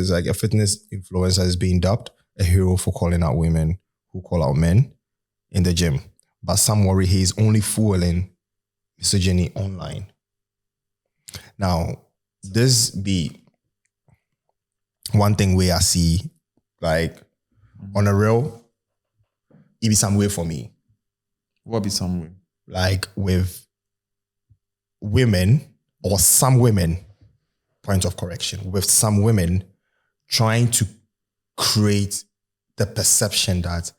it's like a fitness influencer is being dubbed a hero for calling out women who call out men in the gym. But some worry he is only fueling misogyny online. Now, this be one thing where I see, like, on a real, it be some way for me. What be some way? Like, with women, or some women, point of correction, with some women trying to create the perception that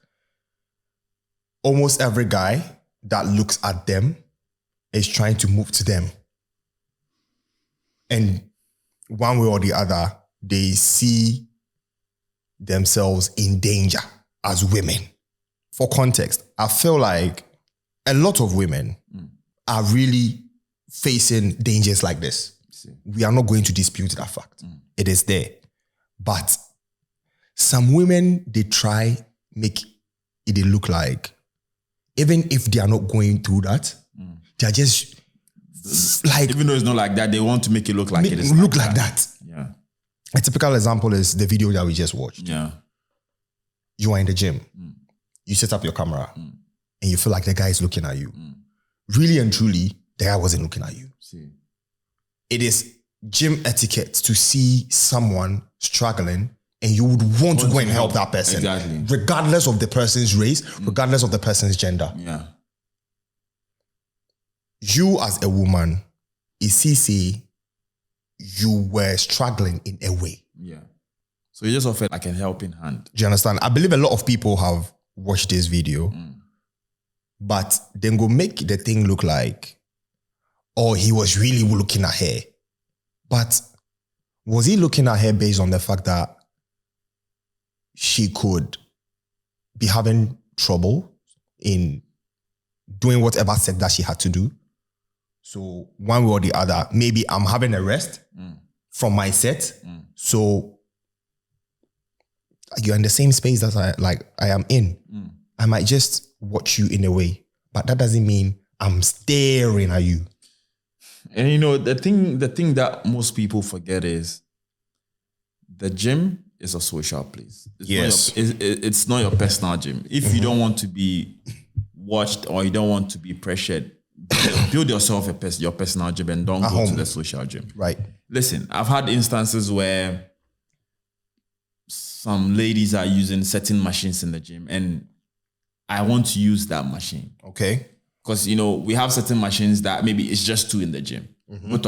almost every guy that looks at them is trying to move to them. And one way or the other, they see themselves in danger as women. For context, I feel like a lot of women are really facing dangers like this. We are not going to dispute that fact. It is there. But some women, they try make it look like, even if they are not going through that, they are just like... Even though it's not like that, they want to make it look like it is. Look like that. Yeah. A typical example is the video that we just watched. Yeah. You are in the gym. You set up your camera and you feel like the guy is looking at you. Really and truly, the guy wasn't looking at you. See. It is gym etiquette to see someone struggling and you would want to go and help that person. Exactly. Regardless of the person's race, regardless of the person's gender. Yeah. You as a woman, is he say you were struggling in a way. Yeah. So you just offered like a helping hand. Do you understand? I believe a lot of people have watched this video, but then go make the thing look like, oh, he was really looking at her. But was he looking at her based on the fact that she could be having trouble in doing whatever set that she had to do? So one way or the other, maybe I'm having a rest from my set. So you're in the same space that I am in. I might just watch you in a way, but that doesn't mean I'm staring at you. And you know, the thing that most people forget is the gym is a social place. It's not your personal gym. If you don't want to be watched or you don't want to be pressured, build yourself your personal gym and don't go to the social gym. Right. Listen, I've had instances where some ladies are using certain machines in the gym and I want to use that machine. Okay. Because, you know, we have certain machines that maybe it's just two in the gym. Both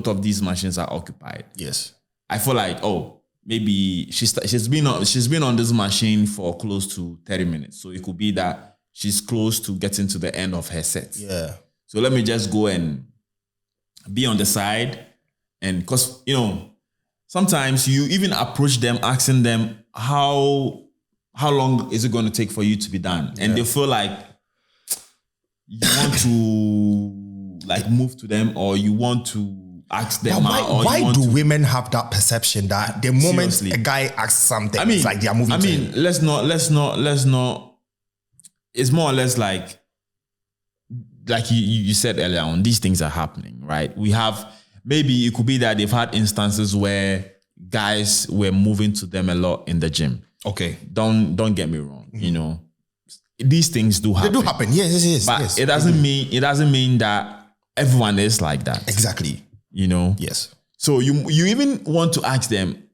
of these machines are occupied. Yes. I feel like, maybe she's been on this machine for close to 30 minutes. So it could be that she's close to getting to the end of her set. Yeah. So let me just go and be on the side. And because, you know, sometimes you even approach them, asking them how long is it going to take for you to be done? Yeah. And they feel like you want to like move to them or you want to ask them. Why do women have that perception that the moment seriously, a guy asks something, it's like they are moving to him? Let's not. It's more or less like you said earlier on, these things are happening, right? We have, maybe it could be that they've had instances where guys were moving to them a lot in the gym. Okay. Don't get me wrong. You know, these things do happen. They do happen. Yes. But yes, it doesn't mean that everyone is like that. Exactly. You know? Yes. So you even want to ask them,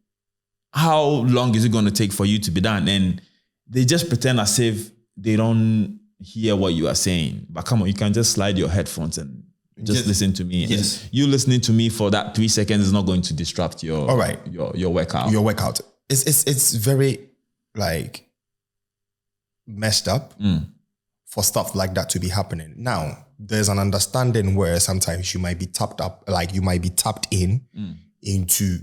how long is it going to take for you to be done? And they just pretend as if they don't hear what you are saying. But come on, you can just slide your headphones and just listen to me. Yes. And you listening to me for that 3 seconds is not going to disrupt your workout. Your workout. It's very like messed up for stuff like that to be happening. Now, there's an understanding where sometimes you might be tapped in into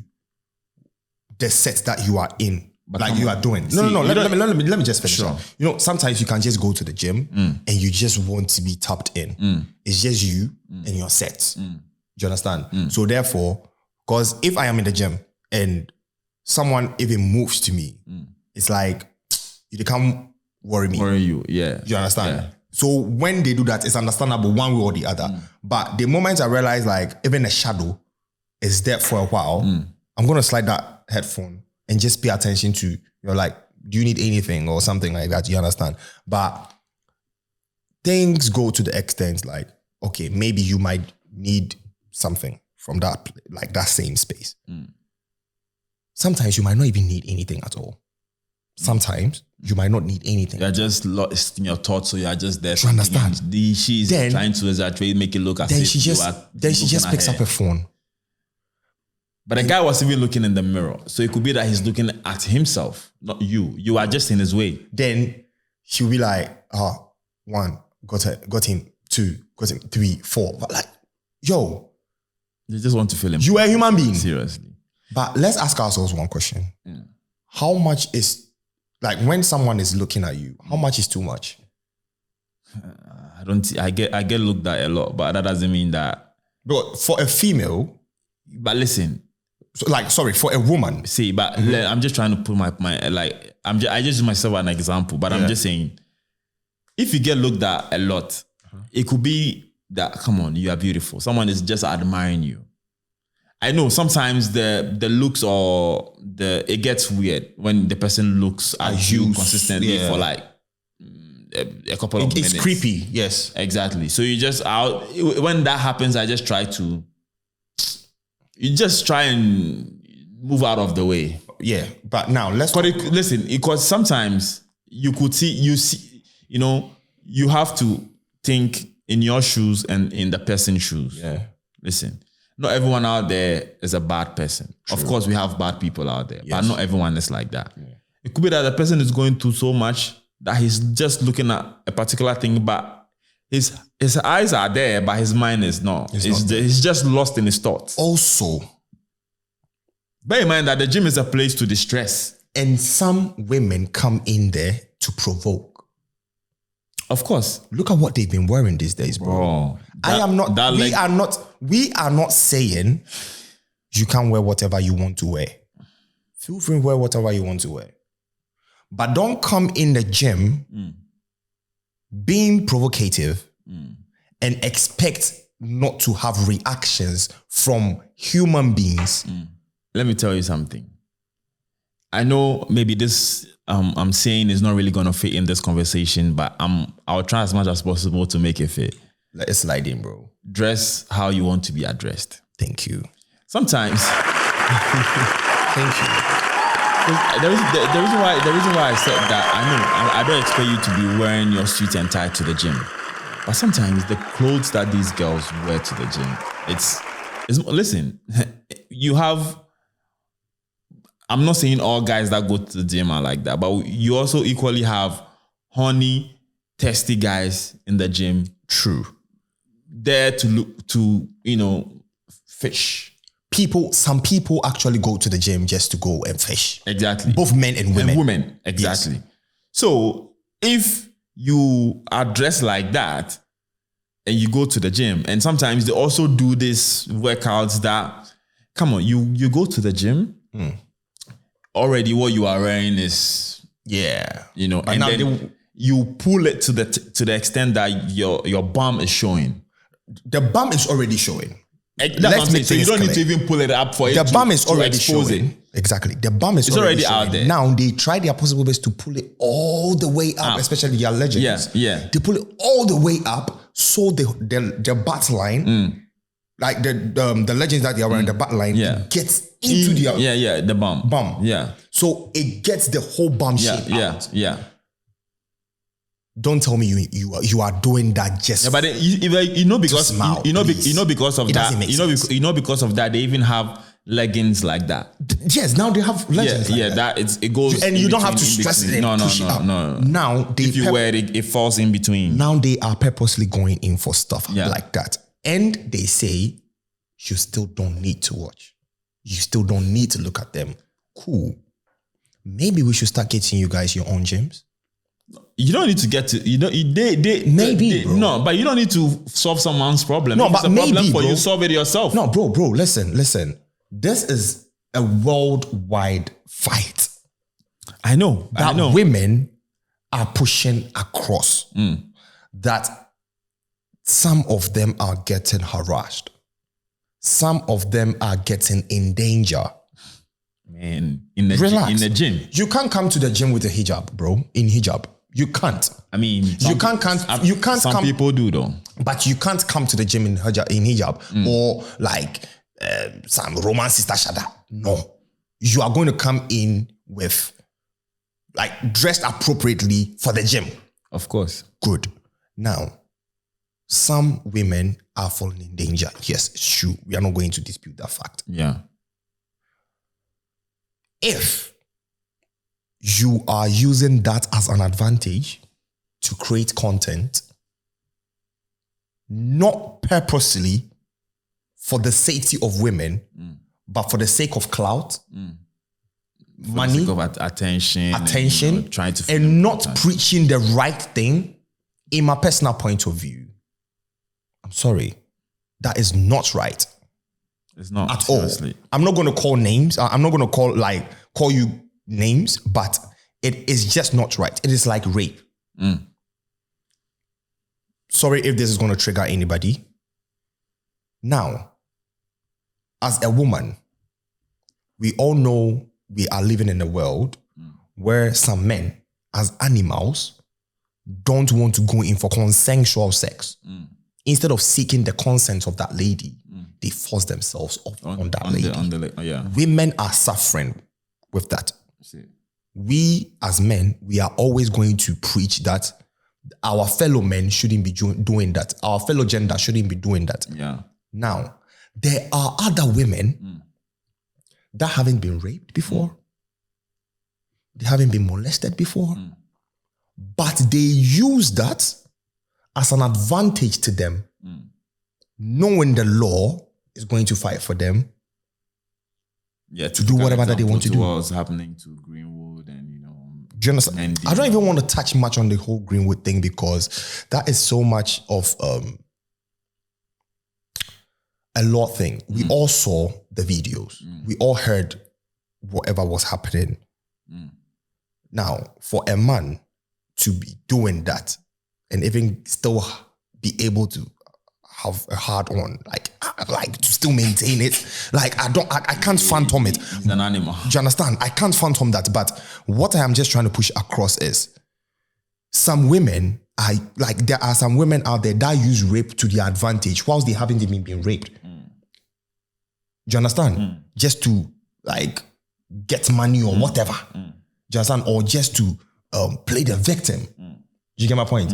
the set that you are in. But like you are doing. Let me just finish. Sure. You know, sometimes you can just go to the gym and you just want to be tapped in. It's just you and your sets. Do you understand? So therefore, because if I am in the gym and someone even moves to me, it's like, you can't worry me. Worry you, yeah. You understand? Yeah. So when they do that, it's understandable one way or the other. But the moment I realize like even a shadow is there for a while, I'm going to slide that headphone and just pay attention to, you're like, do you need anything or something like that? You understand? But things go to the extent like, okay, maybe you might need something from that, like that same space. Sometimes you might not even need anything at all. Sometimes you might not need anything. You're just lost in your thoughts, so you're just there. You understand? She's trying to exaggerate, make it look as if she just picks up a phone. But the guy was even looking in the mirror. So it could be that he's looking at himself, not you. You are just in his way. Then she'll be like, 1, got him, 2, got him, 3, 4. But like, yo. They just want to feel him. You are a human being. Seriously. But let's ask ourselves one question. How much is, like when someone is looking at you, how much is too much? I get looked at a lot, but that doesn't mean that. But for a female. But listen. For a woman. See, but I'm just trying to put I just use myself as an example, but I'm just saying, if you get looked at a lot, it could be that, come on, you are beautiful. Someone is just admiring you. I know sometimes the looks it gets weird when the person looks at you consistently for like a couple of minutes. It's creepy, yes. Exactly. So when that happens, I just try to and move out of the way. Yeah, but now listen, because sometimes you have to think in your shoes and in the person's shoes. Yeah. Listen, not everyone out there is a bad person. True. Of course, we have bad people out there, but not everyone is like that. Yeah. It could be that the person is going through so much that he's just looking at a particular thing, but his eyes are there, but his mind is not. He's just lost in his thoughts. Also, bear in mind that the gym is a place to distress. And some women come in there to provoke. Of course. Look at what they've been wearing these days, bro. We are not saying you can't wear whatever you want to wear. Feel free to wear whatever you want to wear. But don't come in the gym being provocative and expect not to have reactions from human beings. Let me tell you something. I know maybe this I'm saying is not really going to fit in this conversation, but I'll try as much as possible to make it fit. Let it slide in, bro. Dress how you want to be addressed. Thank you. Sometimes. Thank you. The reason why I said that, I don't expect you to be wearing your suit and tie to the gym. But sometimes the clothes that these girls wear to the gym, it's listen, you have, I'm not saying all guys that go to the gym are like that, but you also equally have horny, testy guys in the gym. True. There to look to, fish. Some people actually go to the gym just to go and fish. Exactly. Both men and women. Exactly. Yes. So if you are dressed like that and you go to the gym, and sometimes they also do these workouts that, come on, you go to the gym, already what you are wearing is, and then you pull it to the extent that your bum is showing. The bum is already showing. Let's make so you don't need to even pull it up for it. The bum is already showing. It. Exactly. The bum is already out there. Now they try their possible best to pull it all the way up, especially their legends. Yeah. They pull it all the way up so the butt line, like the legends that they are wearing, the butt line gets into the bum. Yeah. So it gets the whole bum shape out. Yeah. Don't tell me you are doing that just. Yeah, but because smile, because of that, because of that, they even have leggings like that. Yes, now they have leggings. Like that. It goes, and you don't have to stress it. No. Now if you wear it falls in between. Now they are purposely going in for stuff like that, and they say you still don't need to watch. You still don't need to look at them. Cool. Maybe we should start getting you guys your own gyms. You don't need to get to, no, but you don't need to solve someone's problem. No, if but it's a maybe, problem for bro, you, solve it yourself. No, bro, listen. This is a worldwide fight. I know. Women are pushing across. That some of them are getting harassed. Some of them are getting in danger. Man, in the gym. You can't come to the gym with a hijab, bro. In hijab. You can't. I mean, you can't some people do though. But you can't come to the gym in hijab or like some Roman sister shada. No. You are going to come in with like dressed appropriately for the gym. Of course. Good. Now, some women are falling in danger. Yes, it's true. We are not going to dispute that fact. Yeah. If you are using that as an advantage to create content, not purposely for the safety of women, but for the sake of clout, money, of attention, and, trying to, and not preaching the right thing, in my personal point of view, I'm sorry, that is not right. It's not at seriously. all. I'm not going to call names. I'm not going to call you names, but it is just not right. It is like rape. Sorry if this is going to trigger anybody. Now, as a woman, we all know we are living in a world where some men, as animals, don't want to go in for consensual sex. Instead of seeking the consent of that lady, they force themselves on that lady. Women are suffering with that. We as men, we are always going to preach that our fellow men shouldn't be doing that. Our fellow gender shouldn't be doing that. Yeah. Now, there are other women that haven't been raped before. They haven't been molested before. But they use that as an advantage to them, knowing the law is going to fight for them. Yeah, to do whatever that they want to do. What's happening to Greenwood and do you understand? I don't even want to touch much on the whole Greenwood thing because that is so much of a law thing. We all saw the videos. We all heard whatever was happening. Now, for a man to be doing that and even still be able to have a hard on, like to still maintain it, I can't phantom it. He's an animal. Do you understand? I can't phantom that. But what I am just trying to push across is some women, there are some women out there that use rape to their advantage whilst they haven't even been raped. Do you understand? Just to get money or whatever. Do you understand? Or just to play the victim. Do you get my point?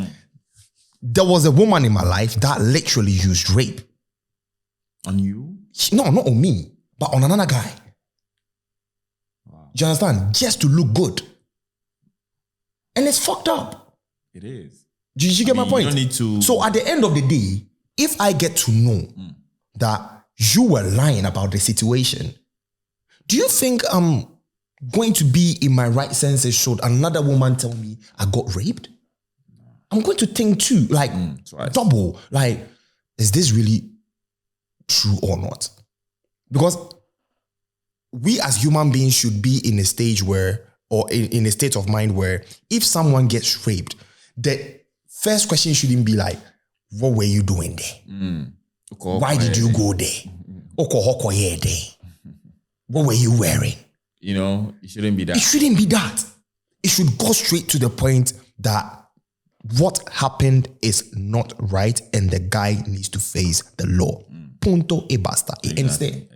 There was a woman in my life that literally used rape. On you? No, not on me, but on another guy. Wow. Do you understand? Just to look good. And it's fucked up. It is. Do you get my point? You don't need to... So at the end of the day, if I get to know that you were lying about the situation, do you think I'm going to be in my right senses should another woman tell me I got raped? I'm going to think too, double, is this really true or not? Because we as human beings should be in a stage where, or in a state of mind where if someone gets raped, the first question shouldn't be like, what were you doing there? Why did you go there? What were you wearing? It shouldn't be that. It shouldn't be that. It should go straight to the point that what happened is not right and the guy needs to face the law. Punto e basta. Exactly.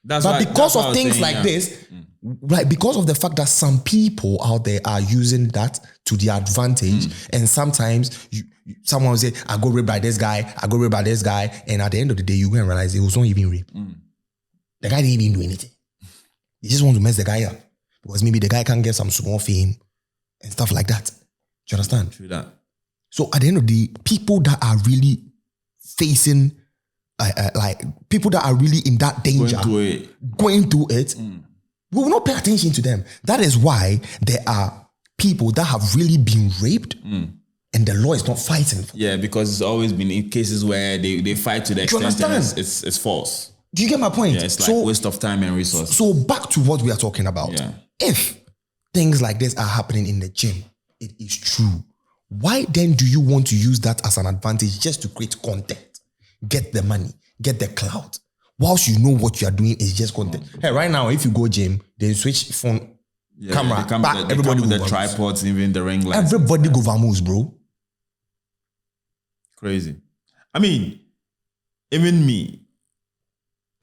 But because of things like this, because of the fact that some people out there are using that to their advantage, and sometimes someone will say, I got raped by this guy, and at the end of the day, you go and realize it was not even rape. The guy didn't even do anything. He just want to mess the guy up because maybe the guy can get some small fame and stuff like that. Do you understand? True that. So at the end of the day, people that are really facing, people that are really in that danger, going through it, we will not pay attention to them. That is why there are people that have really been raped and the law is not fighting. Yeah, because it's always been in cases where they fight to the extent that it's false. Do you get my point? Yeah, it's waste of time and resources. So back to what we are talking about. Yeah. If things like this are happening in the gym, it is true. Why then do you want to use that as an advantage just to create content, get the money, get the clout? whilst you know what you are doing is just content. Hey, right now, if you go gym, then switch phone camera back. Everybody with go the tripods, even the ring lights. Everybody go vamoose, bro. Crazy. I mean, even me,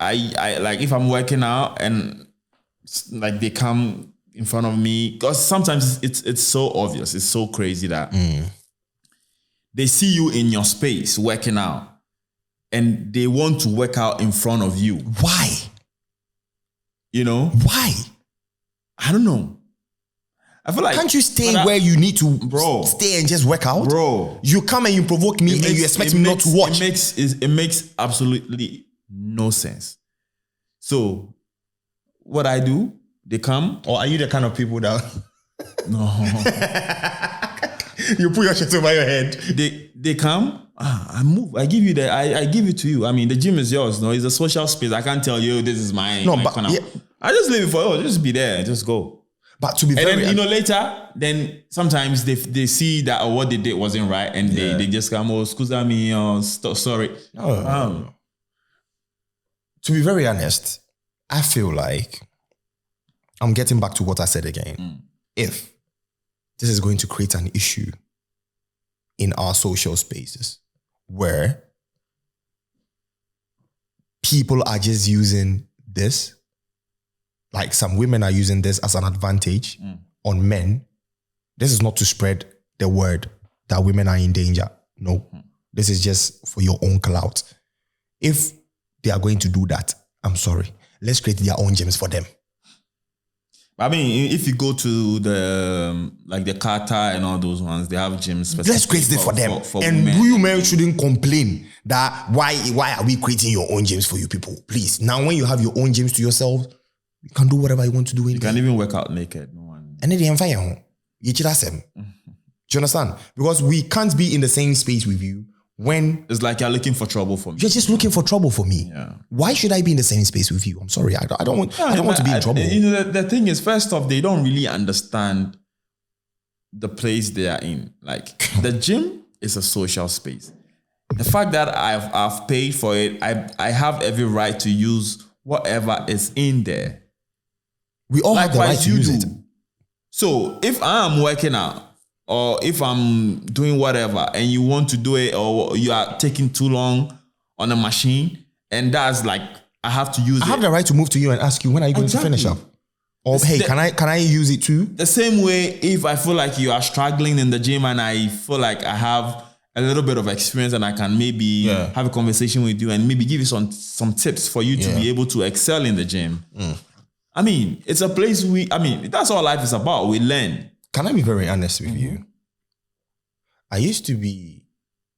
I like if I'm working out and like they come in front of me, because sometimes it's so obvious, it's so crazy that they see you in your space working out and they want to work out in front of you. Why? You know? Why? I don't know. I feel like, can't you stay where you need to stay and just work out? Bro. You come and you provoke me and you expect me not to watch. It makes absolutely no sense. So what I do, they come. Or are you the kind of people that no. You put your shit over your head? They come, I move. I give you I give it to you. I mean, the gym is yours, no? It's a social space. I can't tell you this is my corner. Yeah. I just leave it for you. Just be there. Just go. But to be and very, then, later, then sometimes they see that what they did wasn't right, and they just come, excuse me, sorry. To be very honest, I feel like I'm getting back to what I said again. If this is going to create an issue in our social spaces where people are just using this, like some women are using this as an advantage on men. This is not to spread the word that women are in danger. No. This is just for your own clout. If they are going to do that, I'm sorry. Let's create their own gyms for them. I mean, if you go to the the Qatar and all those ones, they have gyms. Let's create it for them. And you men shouldn't complain that why are we creating your own gyms for you people? Please. Now when you have your own gyms to yourself, you can do whatever you want to do. You can even work out naked. No one. And then do you understand? Because we can't be in the same space with you when it's like you're looking for trouble for me. You're just looking for trouble for me. Yeah. Why should I be in the same space with you? I'm sorry. I don't want to be in trouble. You know, the thing is, first off, they don't really understand the place they are in. Like the gym is a social space. The fact that I've paid for it, I have every right to use whatever is in there. We all have the right to use it. So if I'm working out or if I'm doing whatever and you want to do it or you are taking too long on a machine and that's like, I have to use it. I have the right to move to you and ask you, when are you going to finish up? Or hey, can I use it too? The same way if I feel like you are struggling in the gym and I feel like I have a little bit of experience and I can maybe have a conversation with you and maybe give you some tips for you to be able to excel in the gym. I mean, it's a place that's all life is about. We learn. Can I be very honest with you? I used to be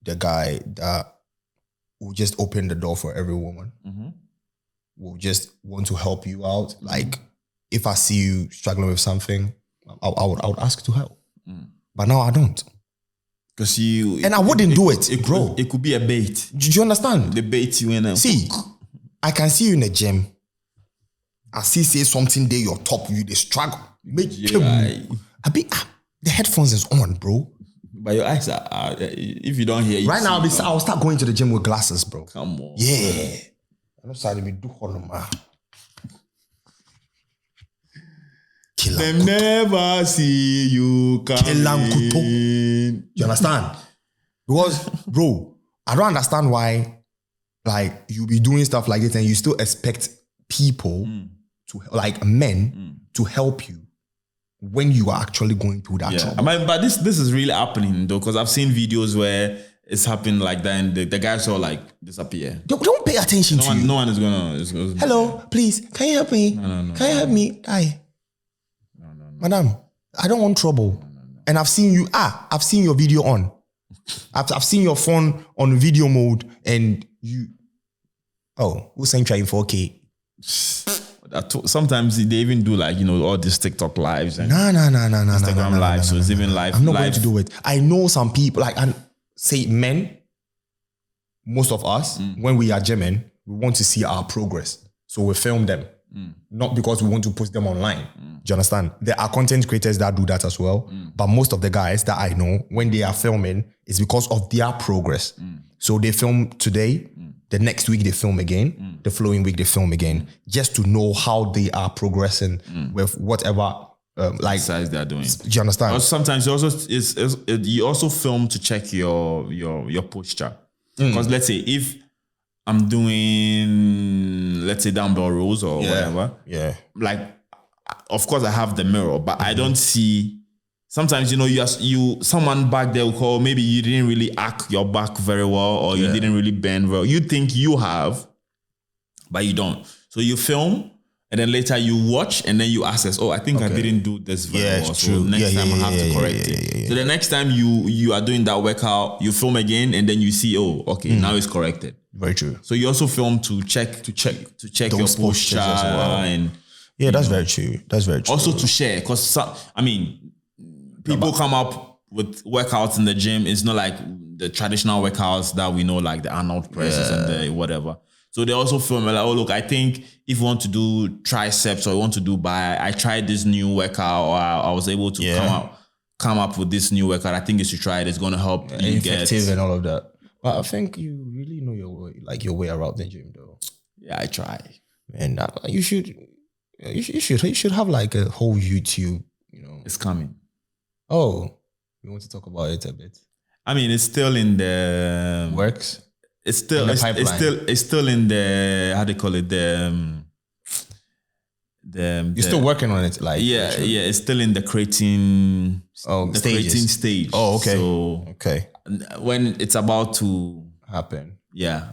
the guy that will just open the door for every woman. Will just want to help you out. Like, if I see you struggling with something, I would ask to help. But now I don't. Because I wouldn't do it, bro. It could be a bait. Do you understand? The bait you in. See, I can see you in the gym. I see say something there, you're top, you they struggle. The headphones is on, bro. But your eyes are if you don't hear. Right now, I'll start going to the gym with glasses, bro. Come on. Yeah. I'm sorry to be do honor. They never see you coming. You understand? Because, bro, I don't understand why, like, you be doing stuff like this and you still expect people to, like, men to help you when you are actually going through that trouble. I mean, but this is really happening though, because I've seen videos where it's happened like that and the guys all like disappear. Don't pay attention to you. No one is gonna. Hello, please, can you help me? No. Can you help me? Aye. No. Madam, I don't want trouble. No. And I've seen you. I've seen your video on. I've seen your phone on video mode and you. Oh, who's saying trying 4K? Sometimes they even do like, all these TikTok lives and Instagram lives. So it's even live. I'm not going to do it. I know some people, like, and say men, most of us, when we are gymming, we want to see our progress. So we film them. Not because we want to post them online. Do you understand? There are content creators that do that as well. But most of the guys that I know, when they are filming, it's because of their progress. So they film today, the next week they film again. the following week they film again, just to know how they are progressing with whatever exercise they're doing. Do you understand? Or sometimes you also film to check your posture. Because let's say if I'm doing, let's say, dumbbell rows or whatever. Yeah. Like, of course I have the mirror, but I don't see. Sometimes, you someone back there will call, maybe you didn't really arc your back very well, or you didn't really bend well. You think you have, but you don't. So you film, and then later you watch, and then you assess, I think I didn't do this very well. It's true. So next time I have to correct it. So the next time you are doing that workout, you film again, and then you see, now it's corrected. Very true. So you also film to check your posture as well. And that's very true. That's very true. Also to share, because people come up with workouts in the gym. It's not like the traditional workouts that we know, like the Arnold presses and the whatever. So they also film like, look, I think if you want to do triceps or you want to do I tried this new workout, or I was able to come up with this new workout. I think you should try it. It's going to help you effective and all of that. But I think you really know your way around the gym, though. Yeah, I try. And you should have like a whole YouTube. It's coming. Oh, we want to talk about it a bit. It's still in the works. It's still in the, how do you call it, you're still working on it, it's still in the creating creating stage. Oh, okay. So when it's about to happen,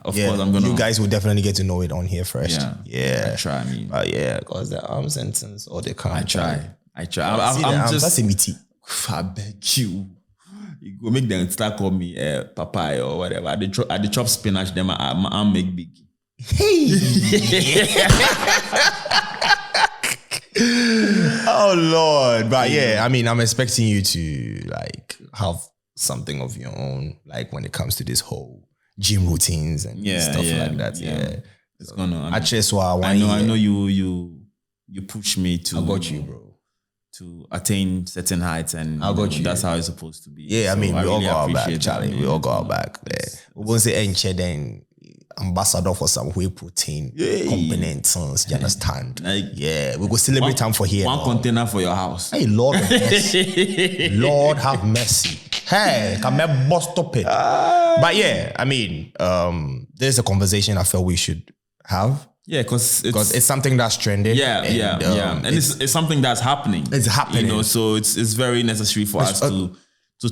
of course I'm gonna. You guys will definitely get to know it on here first. I try. Because the arm sentence or the count. I try. I'm just. That's a meaty. I beg you. You go make them start call me papaya or whatever. At the chop spinach, them I'm make big. Hey. Oh Lord. But I'm expecting you to like have something of your own, like when it comes to this whole gym routines and stuff like that. It's gonna. I know you push me to. I got you, bro. To attain certain heights, and that's how it's supposed to be. Yeah, we all go out back, Charlie. We all go out back. We won't say then ambassador for some whey protein components. You understand? We go celebrate time for here. One container for your house. Hey, Lord have mercy. Lord have mercy. Hey, can me boss stop it? But there's a conversation I felt we should have. Yeah, because it's something that's trending. And it's something that's happening. It's happening. So it's very necessary for us to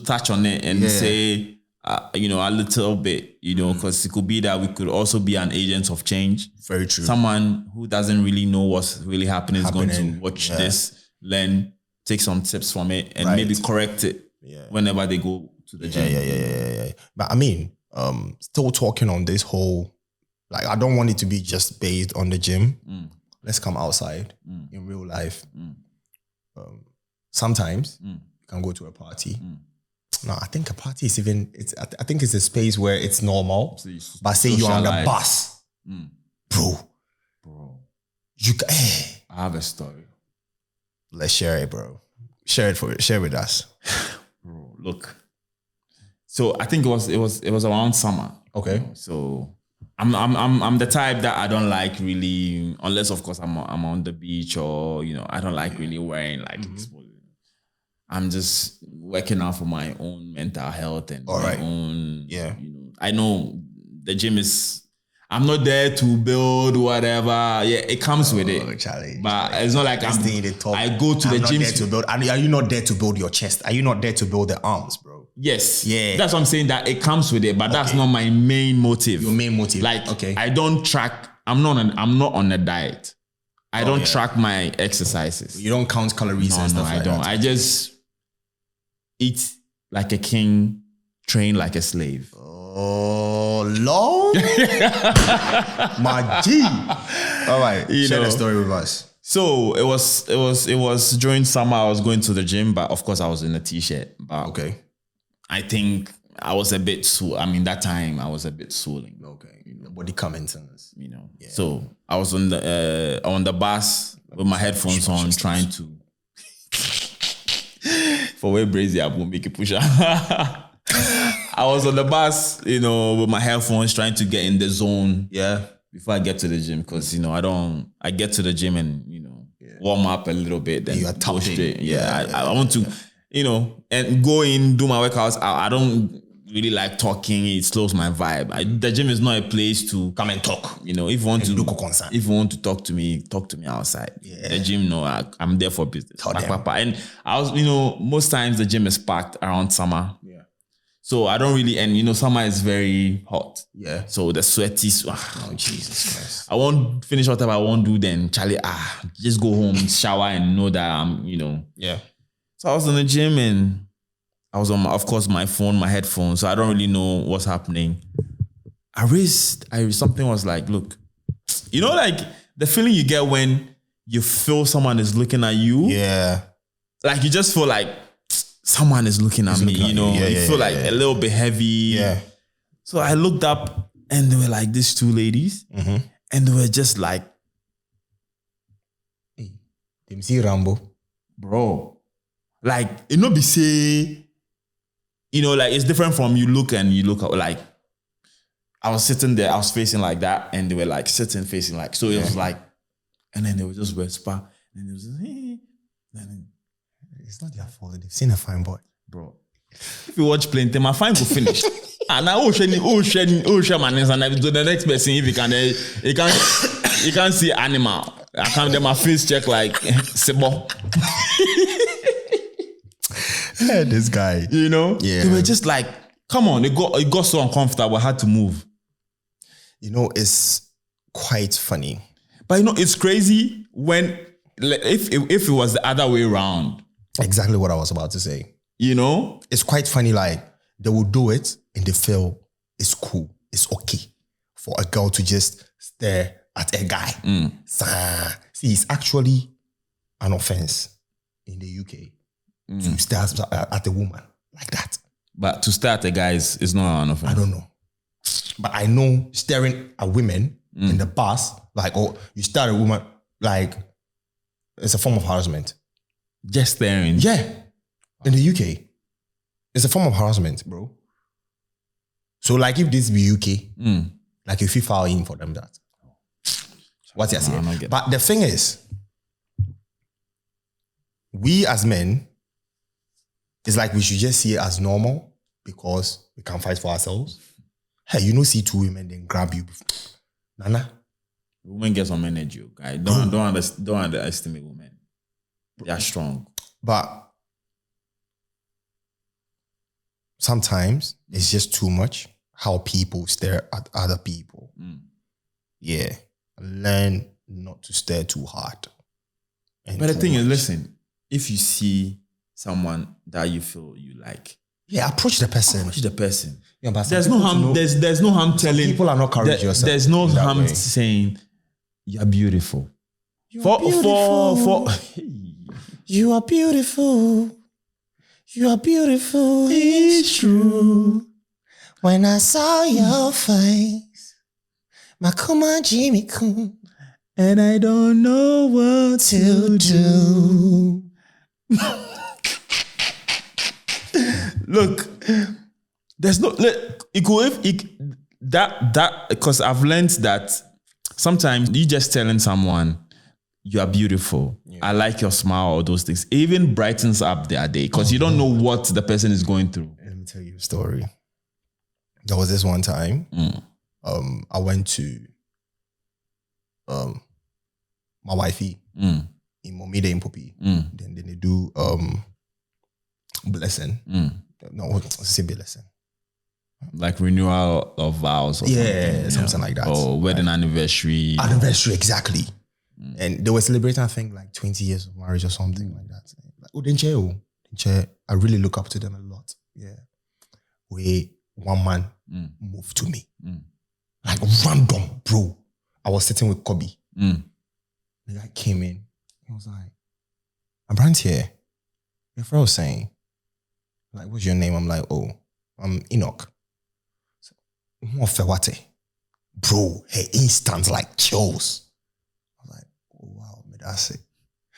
touch on it and say, a little bit, because it could be that we could also be an agent of change. Very true. Someone who doesn't really know what's really happening is going to watch this, learn, take some tips from it, and maybe correct it whenever they go to the gym. But still talking on this whole. Like, I don't want it to be just based on the gym. Let's come outside in real life. Sometimes you can go to a party. No, I think a party is I think it's a space where it's normal. So but say you're on the bus. Bro. I have a story. Let's share it, bro. Share with us. Bro, look. So I think it was around summer. Okay. So I'm the type that I don't like really, unless of course I'm on the beach or I don't like really wearing like I'm just working out for my own mental health and my own I know the gym is, I'm not there to build whatever. Yeah, it comes with it. Charlie, but it's not like I go to the gym to build. Are you not there to build your chest? Are you not there to build the arms, bro? Yes. Yeah. That's what I'm saying, that it comes with it, but that's not my main motive. Your main motive. Like, I don't track, I'm not on a diet. I don't track my exercises. You don't count calories and stuff like that. I just eat like a king, train like a slave. Oh, Lord. My G. All right. Share the story with us. So it was during summer. I was going to the gym, but of course I was in a t-shirt. But I think I was a bit that time I was a bit swollen. Okay. Body comments. Yeah. So I was on the bus with my headphones on, trying to for where brazy I will make a push up. I was on the bus, with my headphones trying to get in the zone. Yeah. before I get to the gym, because I get to the gym and warm up a little bit, then you are go tapping. straight. I want to and go in, do my workouts. I don't really like talking. It slows my vibe. The gym is not a place to Come and talk. if you want concern. if you want to talk to me outside. The gym, I'm there for business. And I was, most times the gym is packed around summer. Yeah. So I don't really, and summer is very hot. Yeah. So the sweaty, Oh, Jesus Christ. I won't finish whatever I won't do then. Charlie, just go home, shower, and know that I'm, Yeah. So I was in the gym and I was on, of course, my phone, my headphones. So I don't really know what's happening. I raised something was like, look, like the feeling you get when you feel someone is looking at you. Yeah. Like you just feel like someone is looking at me, you feel like a little bit heavy. Yeah. So I looked up and they were like these two ladies and they were just like, hey, them see Rambo. Bro, like, be say, like it's different from you look up, like I was sitting there, I was facing like that and they were like sitting facing like, so it was like, and then they would just whisper and it was just, hey. And it's not their fault. They've seen a fine boy. Bro, if you watch plenty, my fine will finish. And now share my names and the next person, if you can't see animal. I can't get my face check like Sebo. This guy. Yeah. They were just like, come on, it got so uncomfortable, I had to move. It's quite funny. But it's crazy when if it was the other way around. Exactly what I was about to say. It's quite funny, like they will do it and they feel it's cool, it's okay for a girl to just stare at a guy. See, it's actually an offense in the UK to stare at a woman like that. But to stare at a guy is not an offense. I don't know. But I know staring at women in the bus, like, you stare at a woman, like, it's a form of harassment. Just staring? Yeah. In the UK, it's a form of harassment, bro. So, like, if this be UK, like, if you file in for them, that. What's your saying? But the thing is, we as men, it's like we should just see it as normal because we can fight for ourselves. Hey, see two women then grab you. Nana. Women get some energy, guy. Don't underestimate women. They are strong. But sometimes it's just too much how people stare at other people. Yeah. Learn not to stare too hard. But the thing is, listen, if you see someone that you feel you like, approach the person. Yeah, but there's no harm. There's no harm telling people are not courageous yourself. There's no harm saying you're beautiful. You are beautiful. You are beautiful. It's true. When I saw your face, Makuma Jimmy Kun, and I don't know what to do. Look, there's no that because I've learned that sometimes you just telling someone you are beautiful. Yeah. I like your smile or those things. It even brightens up their day because you don't know what the person is going through. Let me tell you a story. There was this one time. I went to my wifey in Momide in Poppy. Then they do blessing. No, what's say blessing? Like renewal of vows or something like that. Or wedding anniversary. Anniversary, exactly. And they were celebrating, I think, like 20 years of marriage or something like that. Like, I really look up to them a lot. Yeah. Where one man moved to me. Like random, bro. I was sitting with Kobe. The guy came in. He was like, I'm Brant here. Your friend was saying, like, what's your name? I'm like, I'm Enoch. Bro, her instant like chills. I was like, oh wow, that's it.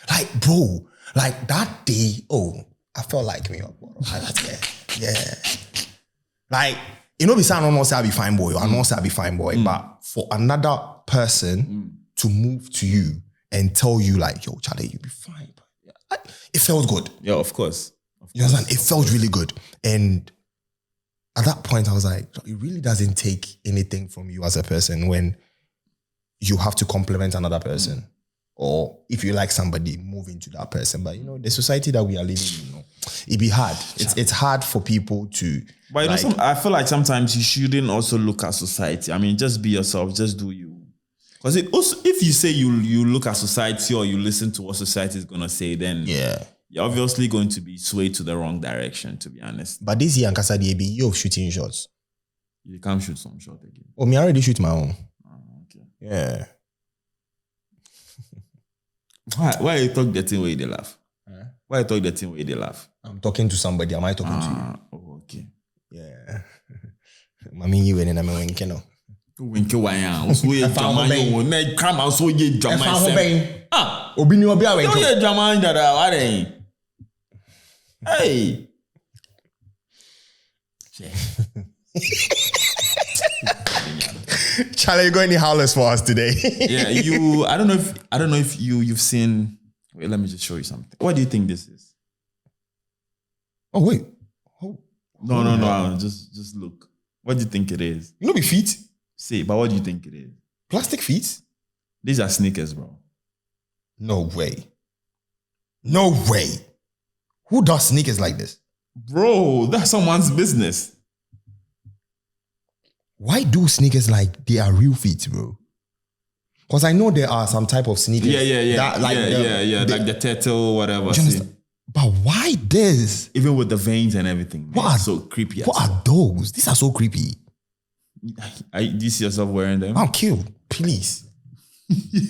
Like, bro, like that day, I felt like me. Yeah. Like, You know, be saying I don't say I be fine boy, or I don't say I be fine boy, but for another person to move to you and tell you like, yo, Charlie, you be fine. It felt good. Yeah, of course. You understand? It felt really good. And at that point, I was like, it really doesn't take anything from you as a person when you have to compliment another person. Or if you like somebody, move into that person. But, you know, the society that we are living in, you know, it be hard. It's hard for people to... But, you know, I feel like sometimes you shouldn't also look at society. I mean, just be yourself. Just do you. Because if you say you look at society or you listen to what society is going to say, then you're obviously going to be swayed to the wrong direction, to be honest. But this year, Ankasa DB, you're shooting shots. You can't shoot some shot again. Oh, me already shoot my own. Oh, okay. Yeah. Why you talk the thing where they laugh? Why you talk the thing where they laugh? I'm talking to somebody. Am I talking to you? Oh, okay. Yeah. Mami, you and I'm winking. Winking why am? So you Jamaican. Come out so you Jamaican. Obi ni obi a winking. You Jamaican that are hey. Charlie, you got any howlers for us today? Yeah, I don't know if you've seen. Wait, let me just show you something. What do you think this is? Oh wait. No. Just look. What do you think it is? You know be feet? See, but what do you think it is? Plastic feet? These are sneakers, bro. No way. No way. Who does sneakers like this? Bro, that's someone's business. Why do sneakers like they are real feet, bro? Because I know there are some type of sneakers. Yeah. That, like like the turtle, whatever. But why this? Even with the veins and everything. What are so creepy. What are those? These are so creepy. Do you see yourself wearing them? I'm killed. Please.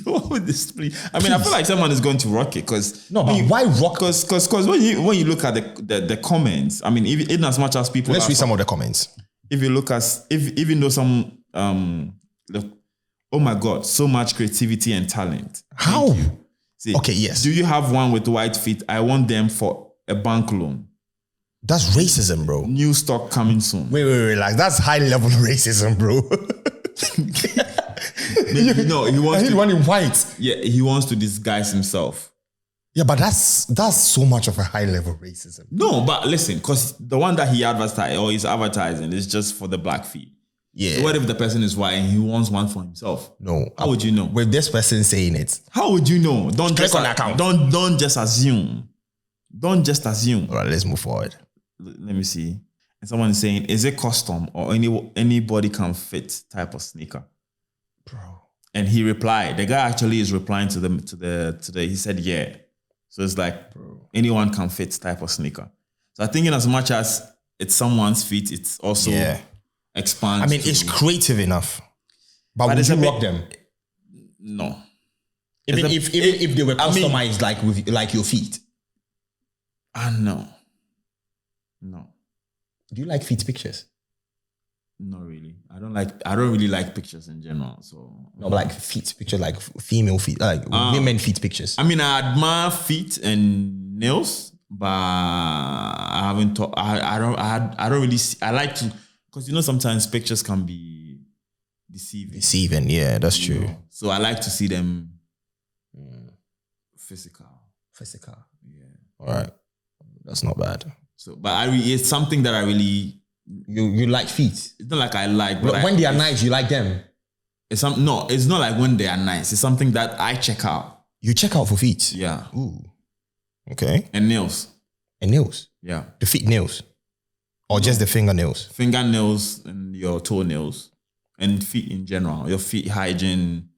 What would this please? I mean, I feel like someone is going to rock it because why rock? Because when you look at the comments, I mean, even as much as people. Let's read some of the comments. If you look at even though some oh my God, so much creativity and talent. How? See, okay, yes. Do you have one with white feet? I want them for a bank loan. That's racism, bro. New stock coming soon. Wait, relax. That's high level racism, bro. No, he wants one in white. Yeah, he wants to disguise himself. Yeah, but that's so much of a high level racism. No, but listen, because the one that he advertised or he's advertising is just for the black feet. Yeah. So what if the person is white and he wants one for himself? No. How would you know? With this person saying it. How would you know? Don't click just on the account. Don't just assume. Don't just assume. All right, let's move forward. Let me see. And someone is saying, is it custom or anybody can fit type of sneaker? Bro. And he replied, the guy actually is replying to the he said, yeah. So it's like, bro, anyone can fit type of sneaker. So I think in as much as it's someone's feet, it's also expands. I mean, it's creative enough. But would you rock them? No. Even if they were customized like your feet? No. Do you like feet pictures? Not really. I don't really like pictures in general. So no, but like feet pictures, like female feet, like women feet pictures. I mean, I admire feet and nails, but I haven't thought. I don't really see. I like to, because you know sometimes pictures can be deceiving. Yeah, that's true. Know? So I like to see them physical. Yeah. All right, that's not bad. So, but it's something that I really. You like feet? It's not like I like. But when they are nice, you like them? It's not like when they are nice. It's something that I check out. You check out for feet? Yeah. Ooh. Okay. And nails. Yeah. The feet nails? Or just the fingernails? Fingernails and your toenails. And feet in general. Your feet hygiene.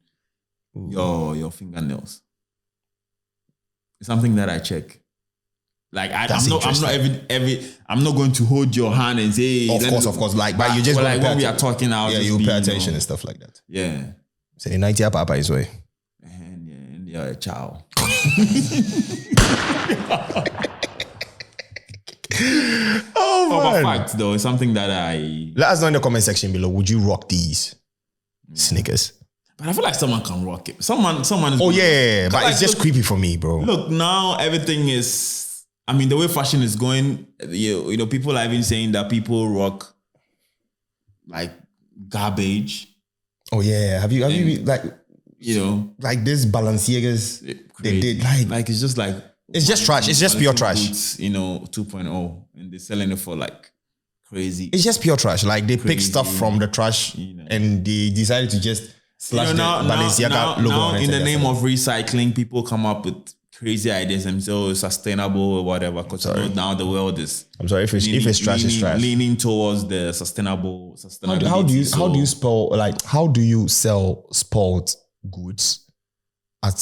Your fingernails. It's something that I check. Like I'm not going to hold your hand and say, of course. Like, but you just like when we are talking out, you pay attention and stuff like that. Yeah. So the 90 Papa is way. And you're a child. Oh man. Fact though, it's something that I let us know in the comment section below. Would you rock these sneakers? But I feel like someone can rock it. Someone is. Oh yeah, but it's just creepy for me, bro. Look, now everything is. I mean, the way fashion is going, you know, people are even saying that people rock like garbage. Oh yeah, have you like like this Balenciagas they did like it's just like it's just trash. It's just pure trash. Boots, 2.0, and they're selling it for like crazy. It's just pure trash. Like they pick stuff from the trash and they decided to just slash the Balenciaga logo on it. In the name of recycling, people come up with crazy ideas themselves, sustainable or whatever. Because now the world is. I'm sorry if it's trash, it's trash. Leaning towards the sustainable. How do you sell spoiled goods at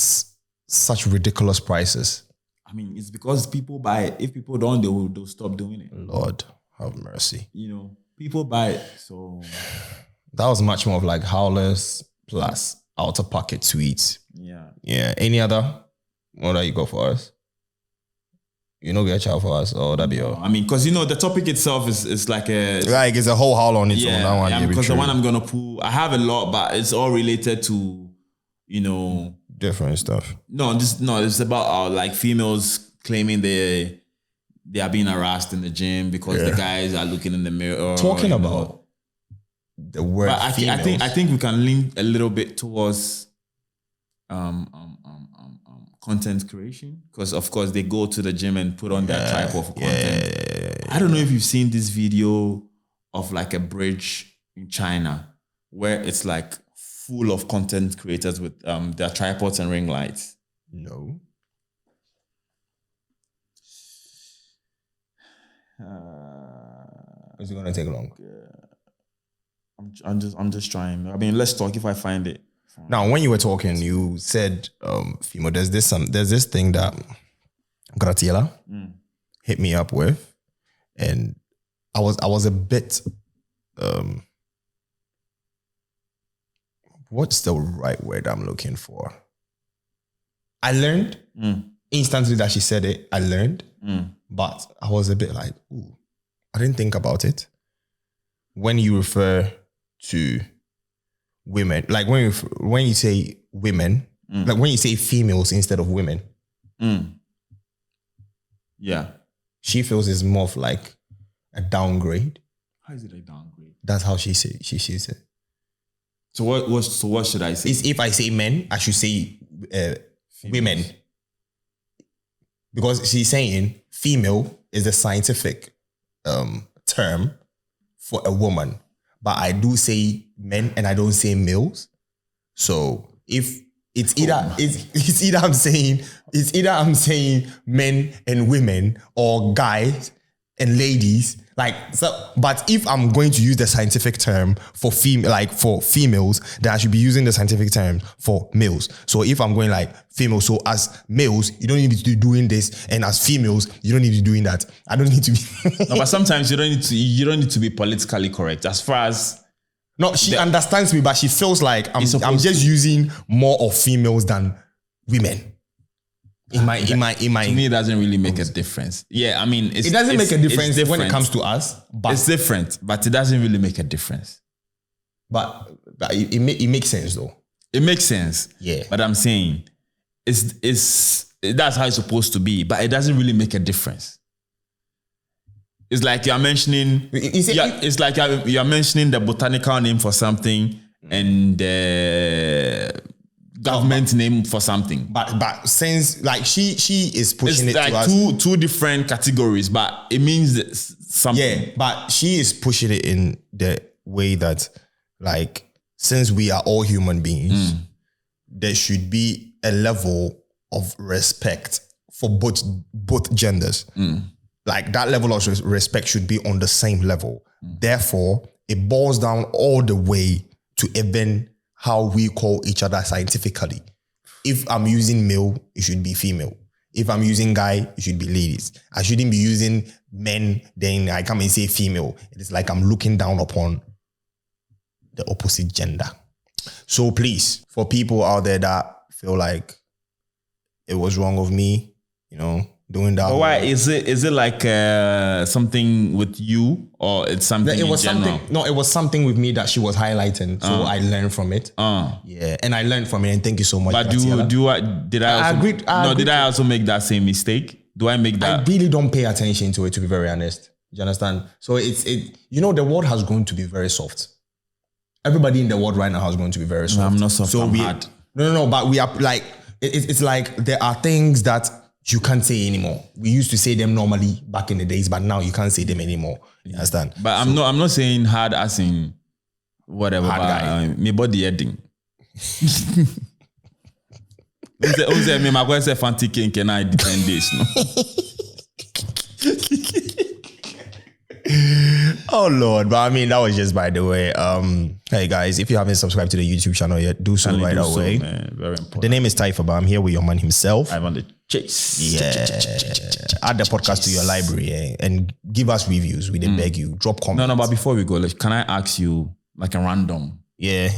such ridiculous prices? I mean, it's because people buy it. If people don't, they'll stop doing it. Lord have mercy. People buy it. So that was much more of like Howlers plus outer pocket sweets. Yeah. Yeah. Any other? What do you go for us? Get a child for us, or that be all? I mean, because the topic itself is like it's a whole howl on its own. That one, because the one I'm gonna pull, I have a lot, but it's all related to different stuff. It's about like females claiming they are being harassed in the gym because the guys are looking in the mirror. Talking about the word, but I think we can lean a little bit towards content creation, because of course they go to the gym and put on that type of content. I don't know if you've seen this video of like a bridge in China where it's like full of content creators with their tripods and ring lights. No. Is it gonna take long? I'm just trying. I mean, let's talk if I find it. Now, when you were talking, you said, Fimo, there's this thing that Gratiela hit me up with, and I was a bit, what's the right word I'm looking for? I learned instantly that she said it. I learned, but I was a bit like, ooh, I didn't think about it. When you refer to women, like when you say women, like when you say females instead of women, she feels it's more of like a downgrade. How is it a downgrade? That's how she sees it. So what should I say? If I say men, I should say women, because she's saying female is the scientific term for a woman. But I do say men and I don't say males. So if it's either I'm saying men and women or guys and ladies, like so. But if I'm going to use the scientific term for females, then I should be using the scientific term for males. So if I'm going like females, so as males, you don't need to be doing this, and as females, you don't need to be doing that. I don't need to be. No, but sometimes you don't need to be politically correct. As far as she understands me, but she feels like I'm just using more of females than women. In my to me, it doesn't really make a difference. Yeah, I mean, it doesn't make a difference when it comes to us. But it's different, but it doesn't really make a difference. But it makes sense though. It makes sense. Yeah. But I'm saying that's how it's supposed to be, but it doesn't really make a difference. It's like you're mentioning. It's like you're mentioning the botanical name for something and the government name for something. But since like she is pushing it's it like to us, two different categories, but it means something. Yeah, but she is pushing it in the way that like since we are all human beings, there should be a level of respect for both genders. Like that level of respect should be on the same level. Therefore, it boils down all the way to even how we call each other scientifically. If I'm using male, it should be female. If I'm using guy, it should be ladies. I shouldn't be using men, then I come and say female. It is like I'm looking down upon the opposite gender. So please, for people out there that feel like it was wrong of me, doing that. But why is it like something with you, or it's something in general? It was something with me that she was highlighting, so I learned from it. Yeah, and I learned from it, and thank you so much. But did I also make that same mistake? Do I make that? I really don't pay attention to it, to be very honest. Do you understand? So the world has grown to be very soft. everybody in the world right now is going to be very soft. I'm not soft. I'm hard. No. But we are like it's like there are things that you can't say anymore. We used to say them normally back in the days, but now you can't say them anymore. You understand? But I'm not saying hard as in whatever. Hard guy. My body heading. Me my boy say fancy king can I 10 days no. Oh Lord, but I mean that was just by the way. Hey guys, if you haven't subscribed to the YouTube channel yet, do so right away. Very important. The name is Taifa, but I'm here with your man himself. I'm on the chase. Yeah. Add the podcast to your library and give us reviews. We didn't beg you. Drop comments. No, but before we go, can I ask you like a random? Yeah.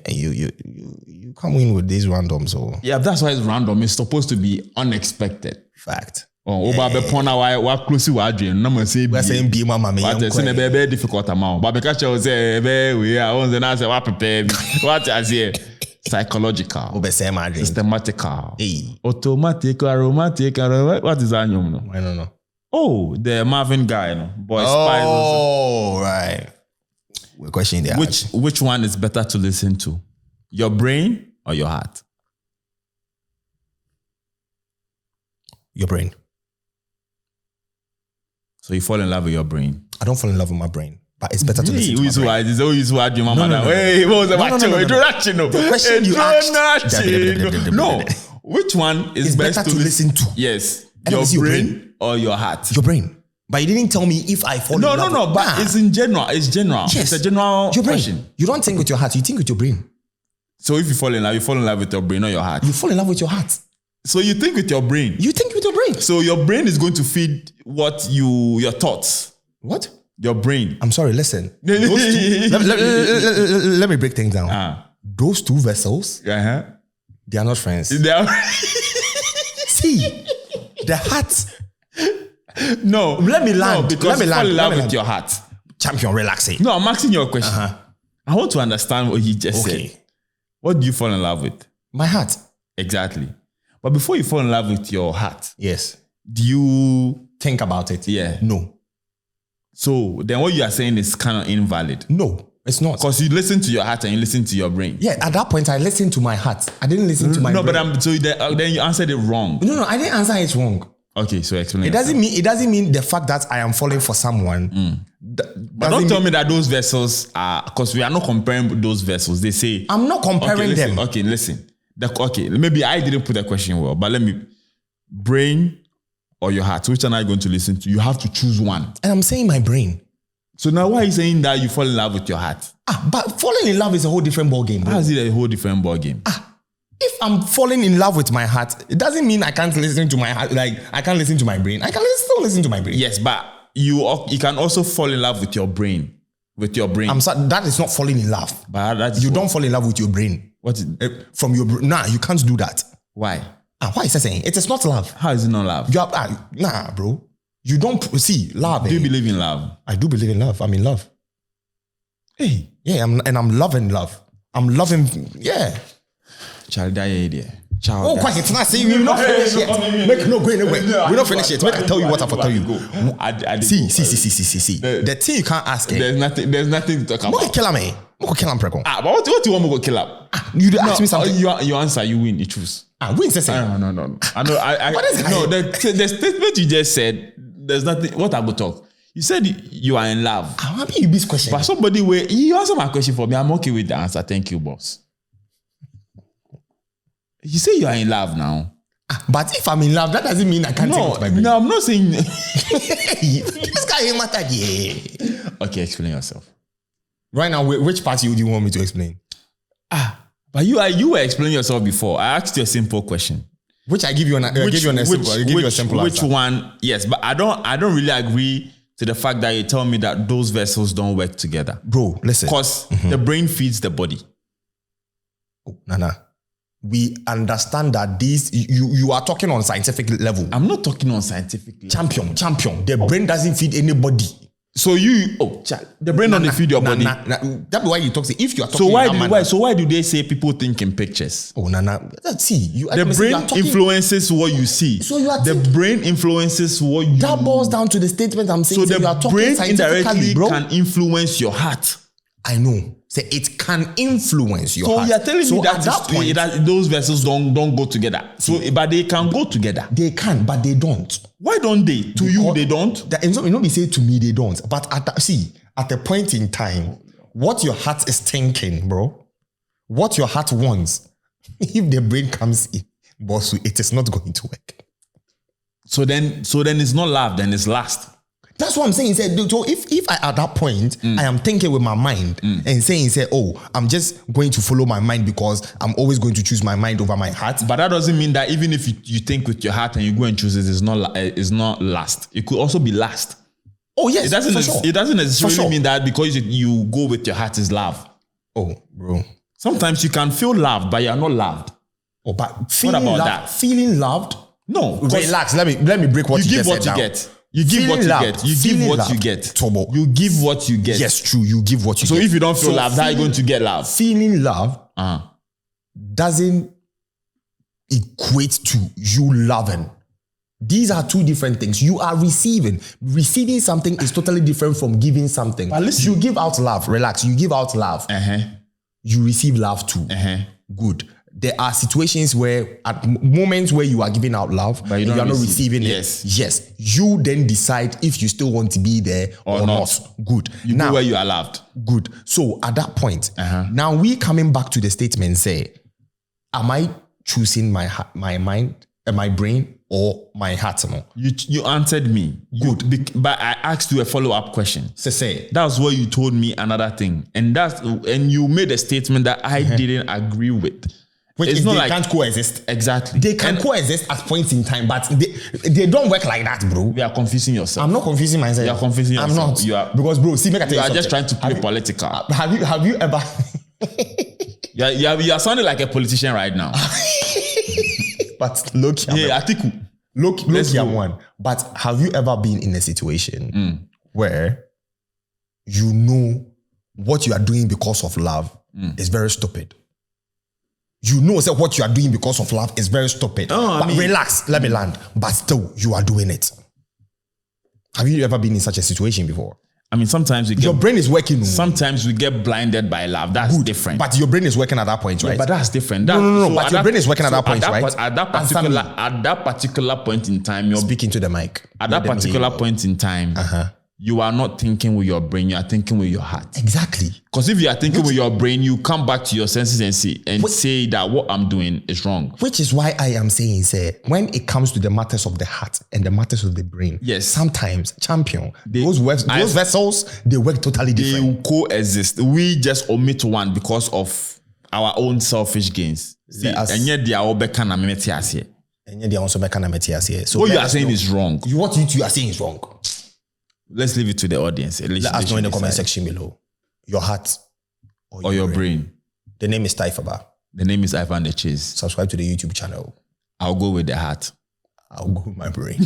You come in with these randoms, so yeah, that's why it's random. It's supposed to be unexpected. Fact. Oh, but be pona why close to Adrian. No, say we're saying be mama me. But it's a very difficult amount. But because you say we are on the answer. What prepare? What I say? Psychological, systematical, automatic, aromatic. What is that? I don't know. Oh, the Marvin guy, no? Boy, oh, right. We're questioning the which one is better to listen to? Your brain or your heart? Your brain. So you fall in love with your brain? I don't fall in love with my brain, but it's better to listen to my brain. It's always what your mama. Hey, what was the question you asked. No. Which one is best to listen to? Yes. Your brain or your heart? Your brain. But you didn't tell me if I fall in love. No, but it's in general. It's general. Yes. It's a general your brain. Question. You don't think with your heart, you think with your brain. So if you fall in love with your brain or your heart? You fall in love with your heart. So you think with your brain. You think with your brain. So your brain is going to feed your thoughts. What? Your brain. I'm sorry, listen. Let me break things down. Those two vessels, they are not friends. They are See, the heart. No. Let me land. No, because you fall in love with your heart. Champion, relaxing. No, I'm asking you a question. I want to understand what he just said. What do you fall in love with? My heart. Exactly. But before you fall in love with your heart, yes, do you think about it? Yeah. No. So then what you are saying is kind of invalid. No, it's not. Because you listen to your heart and you listen to your brain. Yeah, at that point I listened to my heart. I didn't listen to my brain. No, but then you answered it wrong. No, I didn't answer it wrong. Okay, so explain. It doesn't mean the fact that I am falling for someone. But don't tell me that those vessels are, because we are not comparing those vessels. They say I'm not comparing them. Okay, listen. Maybe I didn't put the question well, but brain or your heart, which one are you going to listen to? You have to choose one. And I'm saying my brain. So now why are you saying that you fall in love with your heart? But falling in love is a whole different ballgame. How is it a whole different ballgame? If I'm falling in love with my heart, it doesn't mean I can't listen to my heart. Like I can't listen to my brain. I can still listen to my brain. Yes, but you can also fall in love with your brain. With your brain. I'm sorry, that is not falling in love. But you don't fall in love with your brain. What is from your brain? Nah, you can't do that. Why? Why is that saying? It is not love. How is it not love? You have, nah, bro. You don't see love. Do you believe in love? I do believe in love. I'm in love. Hey. Yeah, I'm loving love. I'm loving, yeah. Child, die idea. Quite it's not saying we're not finished yet. Make no go anywhere. We're not finished yet. Make I tell you what I tell you. See. The thing you can't ask. There's nothing to talk about. What kill me? What kill him, prego? But what do you want me to kill up? You ask me something. You answer. You win. You choose. Win says no. I know. No, the statement you just said. There's nothing. What I go talk. You said you are in love. I'm happy you be question. But somebody you answer my question for me. I'm okay with the answer. Thank you, boss. You say you are in love now. But if I'm in love, that doesn't mean I can't take it to my brain. No, I'm not saying. This guy ain't matter. Yeah. Okay, explain yourself. Right now, which part do you want me to explain? But you were explaining yourself before. I asked you a simple question. Which I give you a simple Which one? Yes, but I don't really agree to the fact that you tell me that those vessels don't work together. Bro, listen. Because the brain feeds the body. Nah. We understand that you are talking on scientific level. I'm not talking on scientific level. Champion. The brain doesn't feed anybody. So the brain doesn't feed your body. That's why you talk. If you are talking, so why do they say people think in pictures? See, the brain influences what you see. So you are the brain influences what you. That boils down to the statement I'm saying. So the brain indirectly can influence your heart. I know. Say it can influence your heart. So you're telling me at that point, that those vessels don't go together. So, but they can go together. They can, but they don't. Why don't they? You, they don't. You know, we say to me they don't. But at a point in time, what your heart is thinking, bro, what your heart wants, if the brain comes in, boss, it is not going to work. So then it's not love. Then it's lust. That's what I'm saying. So if I at that point I am thinking with my mind and saying, I'm just going to follow my mind because I'm always going to choose my mind over my heart. But that doesn't mean that even if you think with your heart and you go and choose it's not lust. It could also be lust. Oh yes, it doesn't necessarily mean that because you go with your heart is love. Oh, bro. Sometimes you can feel loved, but you are not loved. Oh, but feeling loved? No. Relax. Let me break what you just said down. You give what you get. You give what you get. Tobo. You give what you get. Yes, true. You give what you get. So if you don't feel loved, how are you going to get love? Feeling loved doesn't equate to you loving. These are two different things. You are receiving. Receiving something is totally different from giving something. But listen, you give out love. Relax. You give out love. You receive love too. Good. There are situations where, at moments where you are giving out love, but you are not receiving it. Yes. You then decide if you still want to be there or not. Good. You go where you are loved. Good. So at that point, now we coming back to the statement, say, am I choosing my mind, my brain, or my heart? No? You answered me. Good. But I asked you a follow-up question. Say. That's where you told me another thing. And you made a statement that I didn't agree with. Which is they can't coexist. Exactly. They can coexist at points in time, but they don't work like that, bro. You are confusing yourself. I'm not confusing myself. You are confusing yourself. I'm not. You are, because, bro, see, make I tell you something. You are just trying to play political. Have you ever... you are sounding like a politician right now. But look here. Yeah, Atiku. Look here, one. But have you ever been in a situation where you know what you are doing because of love is very stupid? You know what you are doing because of love is very stupid. Relax, let me land. But still, you are doing it. Have you ever been in such a situation before? I mean, sometimes your brain is working. Sometimes we get blinded by love. That's different. But your brain is working at that point, right? Yeah, but that's different. No. But your brain is working at that point, right? At that particular point in time, you're speaking to the mic. At that particular point in time, you are not thinking with your brain, you are thinking with your heart. Exactly. Because if you are thinking with your brain, you come back to your senses and say that what I'm doing is wrong. Which is why I am saying, when it comes to the matters of the heart and the matters of the brain, sometimes, those vessels, they work totally different. They will coexist. We just omit one because of our own selfish gains. And yet they are all back and they are also back and so what you are saying is wrong. What you are saying is wrong. Let's leave it to the audience. Let us know in the comment section below. Your heart or your brain. The name is Taifaba. The name is Ivan the Chase. Subscribe to the YouTube channel. I'll go with the heart. I'll go with my brain.